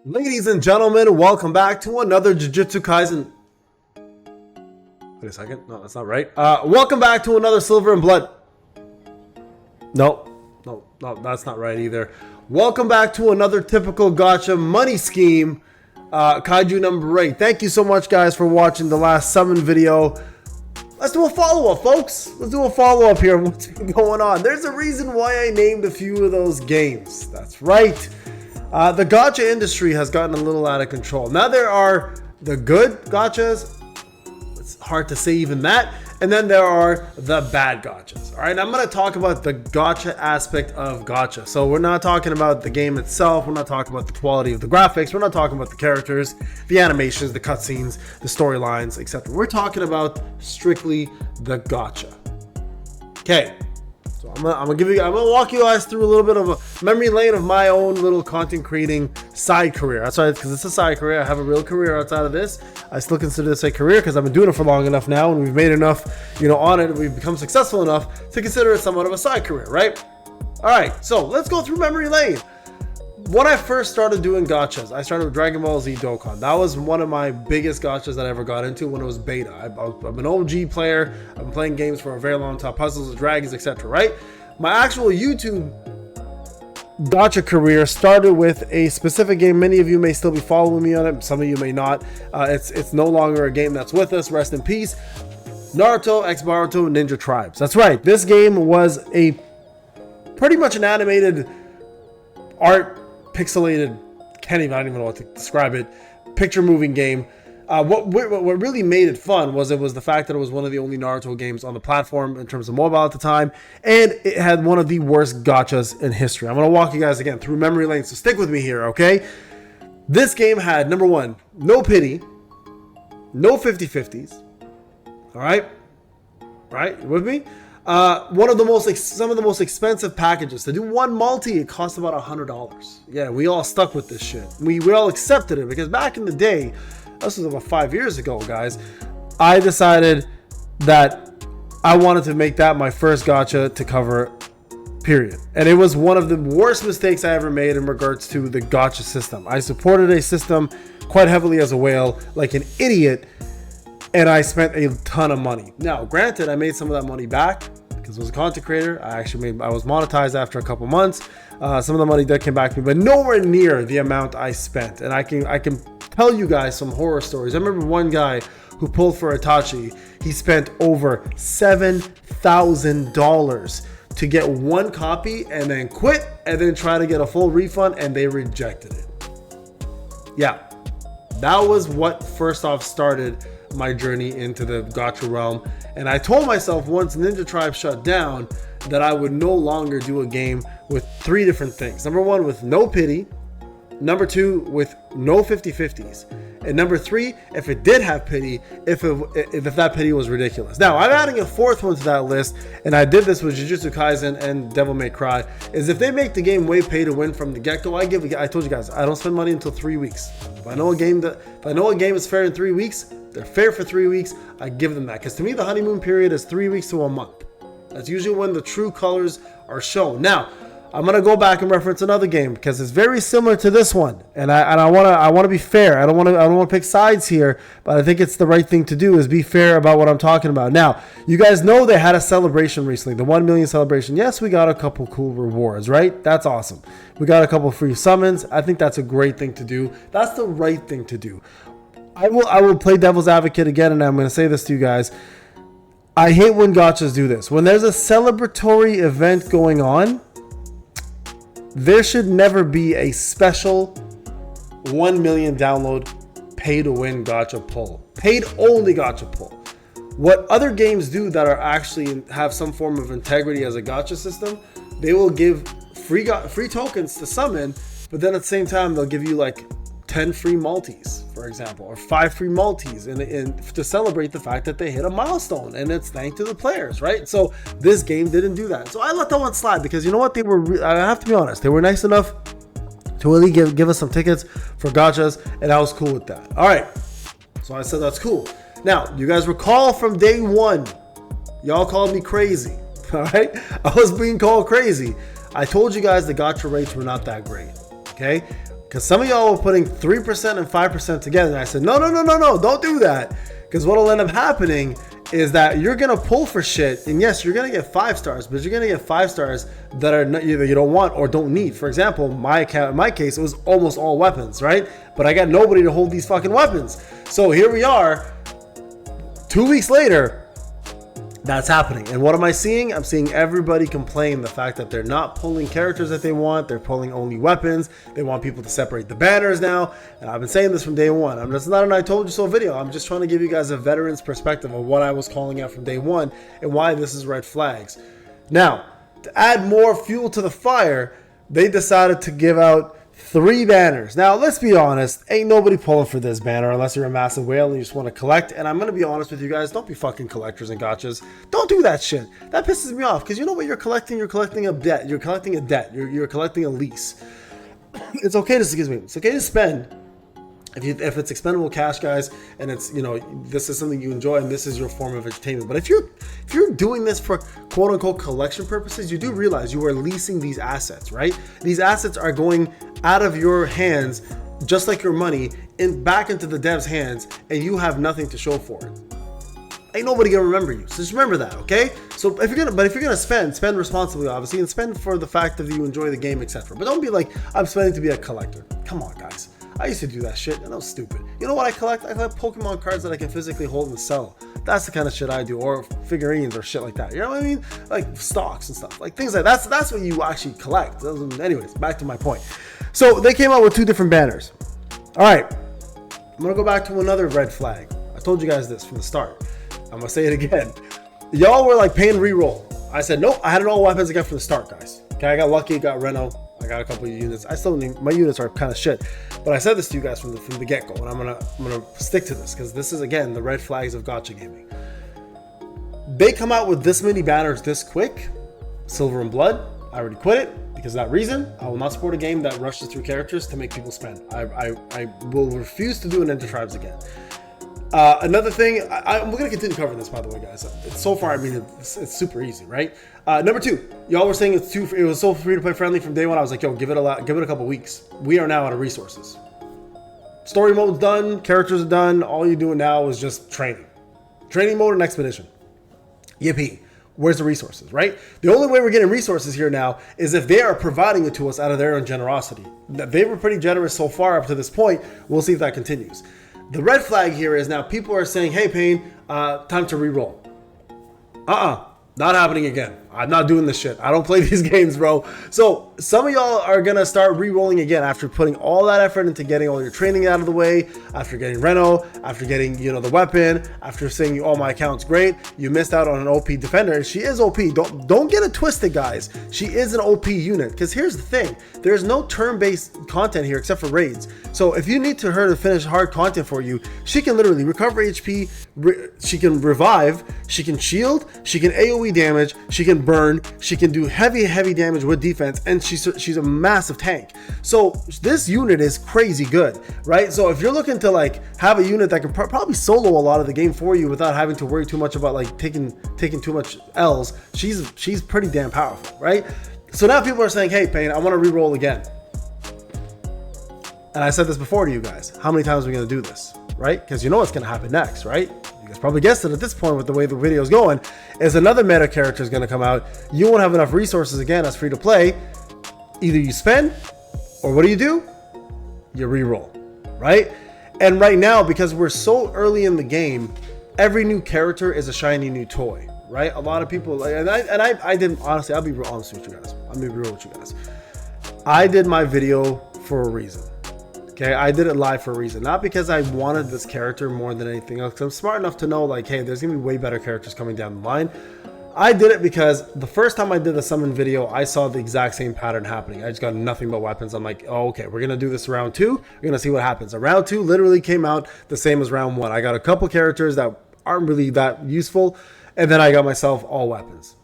Ladies and gentlemen, welcome back to another Jujutsu Kaisen. Wait a second. No, that's not right. Welcome back to another Silver and Blood. No, that's not right either. Welcome back to another typical gacha money scheme. Kaiju number 8. Thank you so much, guys, for watching the last summon video. Let's do a follow-up, folks. Let's do a follow-up here. What's been going on? There's a reason why I named a few of those games. That's right. The gacha industry has gotten a little out of control. Now there are the good gachas. It's hard to say even that. And then there are the bad gachas. All right, I'm going to talk about the gacha aspect of gacha. So we're not talking about the game itself. We're not talking about the quality of the graphics. We're not talking about the characters, the animations, the cutscenes, the storylines, etc. We're talking about strictly the gacha. Okay. So I'm gonna walk you guys through a little bit of a memory lane of my own little content creating side career. That's right, because it's a side career. I have a real career outside of this. I still consider this a career because I've been doing it for long enough now, and we've made enough, on it. We've become successful enough to consider it somewhat of a side career, right? All right, so let's go through memory lane. When I first started doing gachas, I started with Dragon Ball Z Dokkan. That was one of my biggest gachas that I ever got into when it was beta. I'm an OG player. I've been playing games for a very long time, Puzzles and Dragons, etc. Right? My actual YouTube gacha career started with a specific game. Many of you may still be following me on it. Some of you may not. It's no longer a game that's with us. Rest in peace. Naruto X Boruto Ninja Tribes. That's right. This game was a pretty much an animated art. Pixelated, I don't even know what to describe it, picture moving game. What really made it fun was the fact that it was one of the only Naruto games on the platform in terms of mobile at the time, and it had one of the worst gachas in history. I'm going to walk you guys again through memory lane, so stick with me here, okay? This game had, number one, no pity, no 50-50s, all right? Right, you with me? Some of the most expensive packages. To do one multi, it cost about $100. Yeah, we all stuck with this shit. We all accepted it because back in the day, this was about 5 years ago, guys, I decided that I wanted to make that my first gacha to cover, period. And it was one of the worst mistakes I ever made in regards to the gacha system. I supported a system quite heavily as a whale, like an idiot, and I spent a ton of money. Now, granted, I made some of that money back because I was a content creator. I was monetized after a couple months. Some of the money that came back to me, but nowhere near the amount I spent. And I can tell you guys some horror stories. I remember one guy who pulled for Itachi. He spent over $7,000 to get one copy and then quit and then try to get a full refund, and they rejected it. Yeah, that was what first off started my journey into the gacha realm. And I told myself once Ninja Tribe shut down that I would no longer do a game with three different things. Number one, with no pity. Number two, with no 50-50s. And number three, if it did have pity, if that pity was ridiculous. Now, I'm adding a fourth one to that list, and I did this with Jujutsu Kaisen and Devil May Cry, is if they make the game way pay to win from the get-go, I told you guys, I don't spend money until 3 weeks. If I know a game is fair in 3 weeks, they're fair for 3 weeks, I give them that. Because to me, the honeymoon period is 3 weeks to a month. That's usually when the true colors are shown. Now, I'm going to go back and reference another game because it's very similar to this one. And I want to be fair. I don't want to pick sides here, but I think it's the right thing to do is be fair about what I'm talking about. Now, you guys know they had a celebration recently, the 1 million celebration. Yes, we got a couple cool rewards, right? That's awesome. We got a couple free summons. I think that's a great thing to do. That's the right thing to do. I will play devil's advocate again, and I'm going to say this to you guys. I hate when gachas do this. When there's a celebratory event going on, there should never be a special 1 million download pay to win gacha pull. Paid only gacha pull. What other games do that are actually have some form of integrity as a gacha system, they will give free tokens to summon, but then at the same time they'll give you like 10 free multis, for example, or 5 free multis and to celebrate the fact that they hit a milestone, and it's thanks to the players, right? So this game didn't do that. So I let that one slide because you know what? I have to be honest, they were nice enough to really give us some tickets for gachas, and I was cool with that. All right, so I said that's cool. Now, you guys recall from day one, y'all called me crazy, all right? I was being called crazy. I told you guys the gacha rates were not that great, okay? Because some of y'all were putting 3% and 5% together. And I said, no, don't do that. Because what will end up happening is that you're going to pull for shit. And yes, you're going to get 5 stars, but you're going to get 5 stars that are not, either you don't want or don't need. For example, in my case, it was almost all weapons, right? But I got nobody to hold these fucking weapons. So here we are, 2 weeks later, that's happening. And what am I seeing? I'm seeing everybody complain the fact that they're not pulling characters that they want. They're pulling only weapons. They want people to separate the banners now. And I've been saying this from day one. It's not an I told you so video. I'm just trying to give you guys a veteran's perspective of what I was calling out from day one and why this is red flags. Now, to add more fuel to the fire, they decided to give out 3 banners. Now, let's be honest. Ain't nobody pulling for this banner unless you're a massive whale and you just want to collect. And I'm going to be honest with you guys. Don't be fucking collectors and gachas. Don't do that shit. That pisses me off. Because you know what you're collecting? You're collecting a debt. You're collecting a debt. You're collecting a lease. It's okay to spend. If it's expendable cash, guys, and it's, you know, this is something you enjoy and this is your form of entertainment. But if you're doing this for quote unquote collection purposes, you do realize you are leasing these assets, right? These assets are going out of your hands, just like your money, back into the dev's hands, and you have nothing to show for it. Ain't nobody gonna remember you. So just remember that, okay? So if you're gonna spend responsibly, obviously, and spend for the fact that you enjoy the game, etc. But don't be like, I'm spending to be a collector. Come on, guys. I used to do that shit, and that was stupid. You know what I collect? I collect Pokemon cards that I can physically hold and sell. That's the kind of shit I do, or figurines or shit like that. You know what I mean? Like stocks and stuff, like things like that. That's what you actually collect. Anyways, back to my point. So they came out with 2 different banners. All right, I'm gonna go back to another red flag. I told you guys this from the start. I'm gonna say it again. Y'all were like paying reroll. I said nope. I had it all weapons again from the start, guys. Okay, I got lucky. Got Reno. I got a couple of units. I still need, my units are kind of shit, but I said this to you guys from the get-go, and I'm gonna stick to this because this is again the red flags of gacha gaming. They come out with this many banners this quick. Silver and Blood. I already quit it because of that reason. I will not support a game that rushes through characters to make people spend. I will refuse to do an Intertribes again. Another thing, we're going to continue covering this, by the way, guys. So far, I mean, it's super easy, right? Number 2, y'all were saying it was so free-to-play friendly from day one. I was like, yo, give it a couple weeks. We are now out of resources. Story mode's done, characters are done. All you're doing now is just training. Training mode and expedition. Yippee. Where's the resources, right? The only way we're getting resources here now is if they are providing it to us out of their own generosity. They were pretty generous so far up to this point. We'll see if that continues. The red flag here is now people are saying, hey, Payne, time to re-roll. Not happening again. I'm not doing this shit. I don't play these games, bro. So some of y'all are going to start re-rolling again after putting all that effort into getting all your training out of the way, after getting Reno, after getting, you know, the weapon, after saying, oh, my account's great. You missed out on an OP defender. She is OP. Don't get it twisted, guys. She is an OP unit. Because here's the thing. There's no turn-based content here except for raids. So if you need her to finish hard content for you, she can literally recover HP, she can revive, she can shield, she can AoE damage, she can burn, she can do heavy damage with defense, and she's a massive tank. So this unit is crazy good, right? So if you're looking to like have a unit that can probably solo a lot of the game for you without having to worry too much about like taking too much L's, she's pretty damn powerful, right? So now people are saying, hey, Payne, I want to re-roll again. And I said this before to you guys. How many times are we going to do this, right? Because you know what's going to happen next, right? You guys probably guessed it at this point with the way the video is going, is another meta character is going to come out. You won't have enough resources again as free to play. Either you spend, or what do? You re-roll, right? And right now, because we're so early in the game, every new character is a shiny new toy, right? A lot of people, and I didn't, honestly, I'll be real honest with you guys. I'll be real with you guys. I did my video for a reason. Okay, I did it live for a reason, not because I wanted this character more than anything else. I'm smart enough to know, like, hey, there's gonna be way better characters coming down the line. I did it because the first time I did the summon video, I saw the exact same pattern happening. I just got nothing but weapons. I'm like, oh, okay, we're gonna do this round 2. We're gonna see what happens. Round 2 literally came out the same as round 1. I got a couple characters that aren't really that useful, and then I got myself all weapons.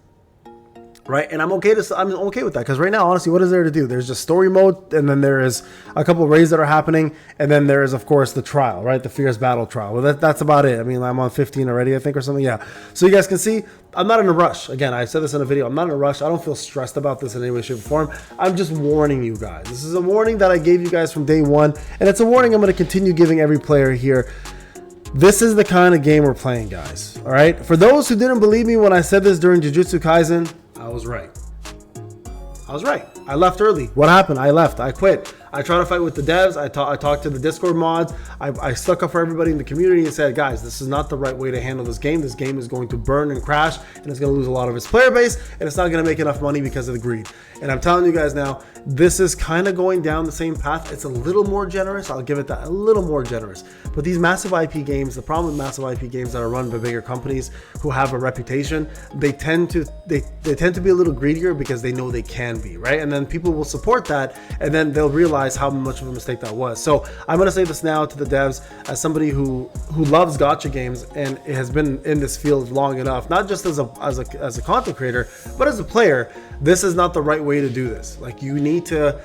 right? And I'm okay with that, because right now, honestly, what is there to do? There's just story mode, and then there is a couple of raids that are happening, and then there is, of course, the trial, right? The Fierce Battle trial. Well, that's about it. I mean, I'm on 15 already, I think, or something. Yeah. So you guys can see, I'm not in a rush. Again, I said this in a video. I'm not in a rush. I don't feel stressed about this in any way, shape, or form. I'm just warning you guys. This is a warning that I gave you guys from day one, and it's a warning I'm going to continue giving every player here. This is the kind of game we're playing, guys. All right. For those who didn't believe me when I said this during Jujutsu Kaisen, I was right. I left early. What happened? I left. I quit. I tried to fight with the devs. I talked to the Discord mods. I stuck up for everybody in the community and said, guys, this is not the right way to handle this game. This game is going to burn and crash, and it's going to lose a lot of its player base, and it's not going to make enough money because of the greed. And I'm telling you guys now, this is kind of going down the same path. It's a little more generous. I'll give it that, a little more generous. But these massive IP games, the problem with massive IP games that are run by bigger companies who have a reputation, they tend to be a little greedier because they know they can be, right? And then people will support that, and then they'll realize how much of a mistake that was. So I'm going to say this now to the devs, as somebody who loves gacha games and has been in this field long enough, not just as a content creator, but as a player. This is not the right way to do this. Like, you need to,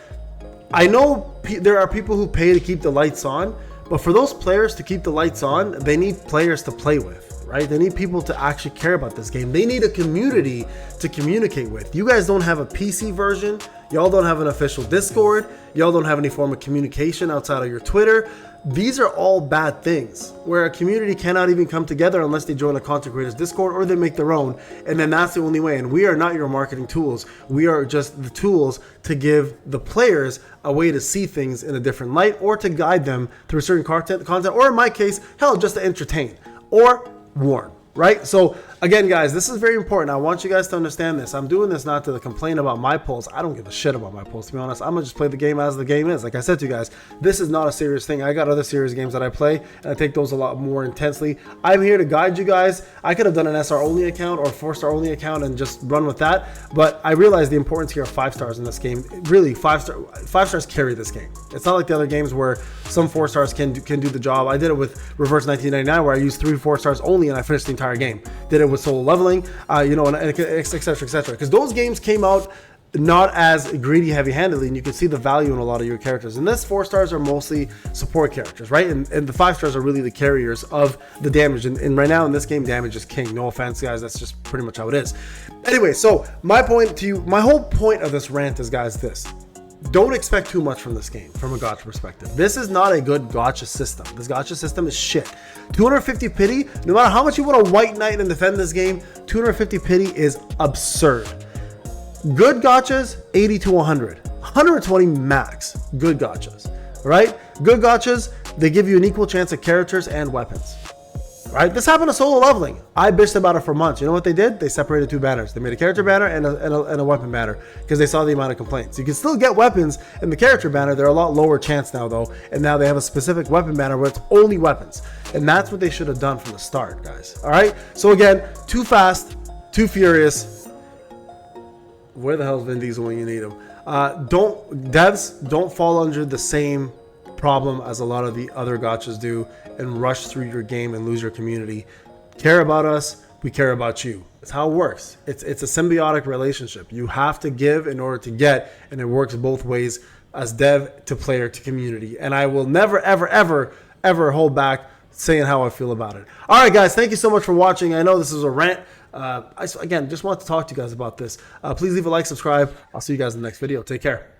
I know there are people who pay to keep the lights on, but for those players to keep the lights on, they need players to play with, right? They need people to actually care about this game. They need a community to communicate with. You guys don't have a PC version. Y'all don't have an official Discord. Y'all don't have any form of communication outside of your Twitter. These are all bad things where a community cannot even come together unless they join a content creators Discord or they make their own. And then that's the only way. And we are not your marketing tools. We are just the tools to give the players a way to see things in a different light, or to guide them through certain content, or in my case, hell, just to entertain or warn. Right? So again, guys, this is very important. I want you guys to understand this. I'm doing this not to complain about my polls. I don't give a shit about my polls, to be honest. I'm gonna just play the game as the game is. Like I said to you guys, this is not a serious thing. I got other serious games that I play, and I take those a lot more intensely. I'm here to guide you guys. I could have done an SR only account or 4-star only account and just run with that, but I realize the importance here of 5 stars in this game. Really, 5 stars carry this game. It's not like the other games where some 4 stars can do the job. I did it with Reverse 1999, where I used 3 4 stars only, and I finished the entire game. Did it with solo leveling, and etc. Because those games came out not as greedy, heavy-handedly, and you can see the value in a lot of your characters. And this 4 stars are mostly support characters, right? And the 5 stars are really the carriers of the damage. And right now in this game, damage is king. No offense, guys. That's just pretty much how it is. Anyway, so my whole point of this rant is, guys, this. Don't expect too much from this game from a gacha perspective. This is not a good gacha system. This gacha system is shit. 250 pity, no matter how much you want to white knight and defend this game, 250 pity is absurd. Good gachas, 80 to 100. 120 max. Good gachas, right? Good gachas, they give you an equal chance at characters and weapons. Right? This happened to solo leveling. I bitched about it for months. You know what they did? They separated 2 banners. They made a character banner and a weapon banner, because they saw the amount of complaints. You can still get weapons in the character banner. They're a lot lower chance now, though. And now they have a specific weapon banner where it's only weapons. And that's what they should have done from the start, guys. All right? So again, too fast, too furious. Where the hell is Vin Diesel when you need him? Devs, don't fall under the same problem as a lot of the other gachas do and rush through your game and lose your community. Care about us, we care about you. It's how it works. It's a symbiotic relationship. You have to give in order to get, and it works both ways, as dev to player to community. And I will never, ever, ever, ever hold back saying how I feel about it. All right, guys, thank you so much for watching. I know this is a rant. Again, just want to talk to you guys about this. Please leave a like, subscribe. I'll see you guys in the next video. Take care.